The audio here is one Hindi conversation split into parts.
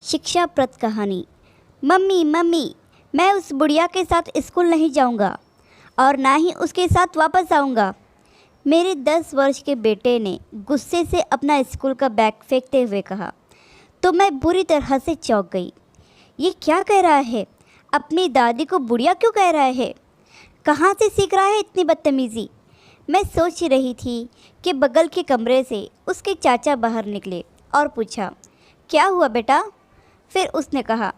शिक्षाप्रद कहानी। मम्मी मम्मी, मैं उस बुढ़िया के साथ स्कूल नहीं जाऊंगा और ना ही उसके साथ वापस आऊंगा। मेरे 10 वर्ष के बेटे ने गुस्से से अपना स्कूल का बैग फेंकते हुए कहा तो मैं बुरी तरह से चौंक गई। ये क्या कह रहा है? अपनी दादी को बुढ़िया क्यों कह रहा है? कहाँ से सीख रहा है इतनी बदतमीज़ी? मैं सोच रही थी कि बगल के कमरे से उसके चाचा बाहर निकले और पूछा, क्या हुआ बेटा? फिर उसने कहा,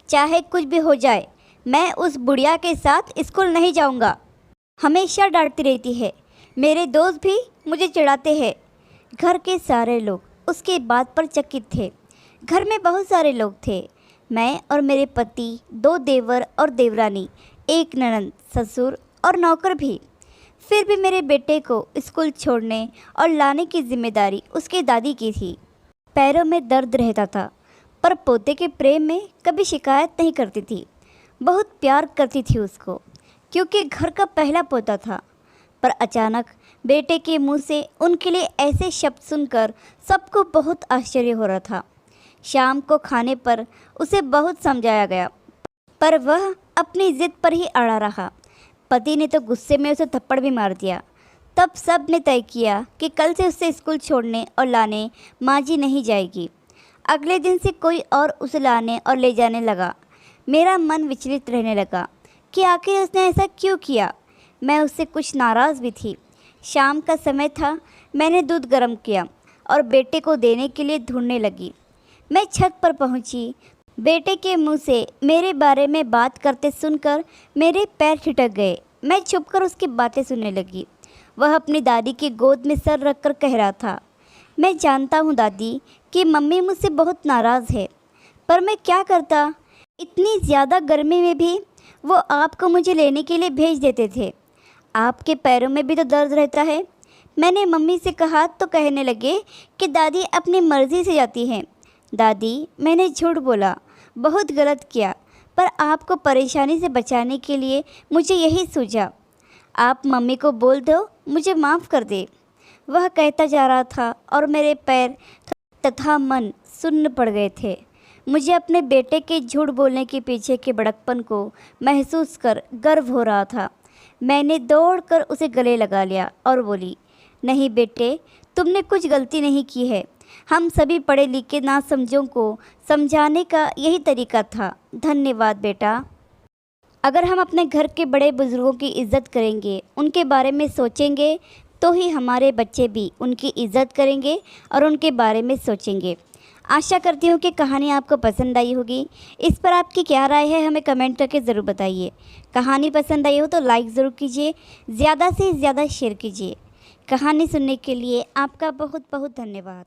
चाहे कुछ भी हो जाए, मैं उस बुढ़िया के साथ स्कूल नहीं जाऊंगा। हमेशा डांटती रहती है, मेरे दोस्त भी मुझे चिढ़ाते हैं। घर के सारे लोग उसके बात पर चकित थे। घर में बहुत सारे लोग थे, मैं और मेरे पति, 2 देवर और देवरानी, एक ननंद, ससुर और नौकर भी। फिर भी मेरे बेटे को स्कूल छोड़ने और लाने की जिम्मेदारी उसके दादी की थी। पैरों में दर्द रहता था, पर पोते के प्रेम में कभी शिकायत नहीं करती थी। बहुत प्यार करती थी उसको, क्योंकि घर का पहला पोता था। पर अचानक बेटे के मुंह से उनके लिए ऐसे शब्द सुनकर सबको बहुत आश्चर्य हो रहा था। शाम को खाने पर उसे बहुत समझाया गया, पर वह अपनी ज़िद पर ही अड़ा रहा। पति ने तो गुस्से में उसे थप्पड़ भी मार दिया। तब सब ने तय किया कि कल से उसे स्कूल छोड़ने और लाने माँ जी नहीं जाएगी। अगले दिन से कोई और उसे लाने और ले जाने लगा। मेरा मन विचलित रहने लगा कि आखिर उसने ऐसा क्यों किया। मैं उससे कुछ नाराज़ भी थी। शाम का समय था, मैंने दूध गर्म किया और बेटे को देने के लिए ढूंढने लगी। मैं छत पर पहुंची। बेटे के मुंह से मेरे बारे में बात करते सुनकर मेरे पैर ठिठक गए। मैं छुपकर उसकी बातें सुनने लगी। वह अपनी दादी की गोद में सर रखकर कह रहा था, मैं जानता हूँ दादी कि मम्मी मुझसे बहुत नाराज़ है, पर मैं क्या करता। इतनी ज़्यादा गर्मी में भी वो आपको मुझे लेने के लिए भेज देते थे। आपके पैरों में भी तो दर्द रहता है। मैंने मम्मी से कहा तो कहने लगे कि दादी अपनी मर्ज़ी से जाती हैं। दादी, मैंने झूठ बोला, बहुत गलत किया, पर आपको परेशानी से बचाने के लिए मुझे यही सूझा। आप मम्मी को बोल दो मुझे माफ़ कर दे। वह कहता जा रहा था और मेरे पैर तथा मन सुन्न पड़ गए थे। मुझे अपने बेटे के झूठ बोलने के पीछे के बड़कपन को महसूस कर गर्व हो रहा था। मैंने दौड़कर उसे गले लगा लिया और बोली, नहीं बेटे, तुमने कुछ गलती नहीं की है। हम सभी पढ़े लिखे नासमझों को समझाने का यही तरीका था। धन्यवाद बेटा। अगर हम अपने घर के बड़े बुज़ुर्गों की इज़्ज़त करेंगे, उनके बारे में सोचेंगे, तो ही हमारे बच्चे भी उनकी इज़्ज़त करेंगे और उनके बारे में सोचेंगे। आशा करती हूँ कि कहानी आपको पसंद आई होगी। इस पर आपकी क्या राय है हमें कमेंट करके ज़रूर बताइए। कहानी पसंद आई हो तो लाइक ज़रूर कीजिए, ज़्यादा से ज़्यादा शेयर कीजिए। कहानी सुनने के लिए आपका बहुत बहुत धन्यवाद।